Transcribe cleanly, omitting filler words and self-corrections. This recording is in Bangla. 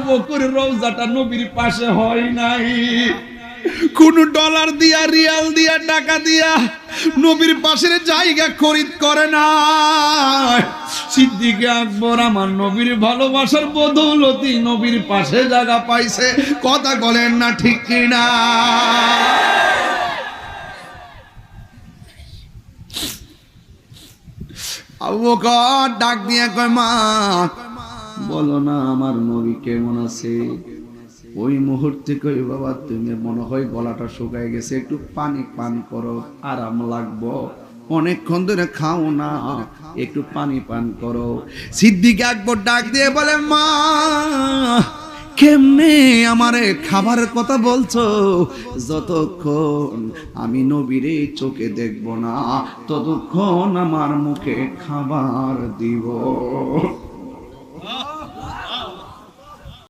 বকরের রওজাটা নবীর পাশে হয় নাই। কোন ডলার দিয়া, রিয়াল দিয়া, টাকা দিয়া নবীর পাশের জায়গা খরিদ করে না। সিদ্দিক আকবর আমার নবীর ভালোবাসার বদৌলতি নবীর পাশে জায়গা পাইছে। কথা বলেন না ঠিক কিনা? আবু বকর ডাক দিয়া কয়, মা বলো না আমার নবী কেমন আছে? ওই মুহূর্তে কই, বাবা তুমি মনে হয় গলাটা শুকায় গেছে, একটু পানি পান করো, আরাম লাগবো, অনেকক্ষণ ধরে খাও না, একটু পানি পান করো। সিদ্দিক আকবর ডাক দিয়ে বলে, মা কেমনে আমারে খাবারের কথা বলছো? যতক্ষণ আমি নবীরে চোখে দেখব না ততক্ষণ আমার মুখে খাবার দিব।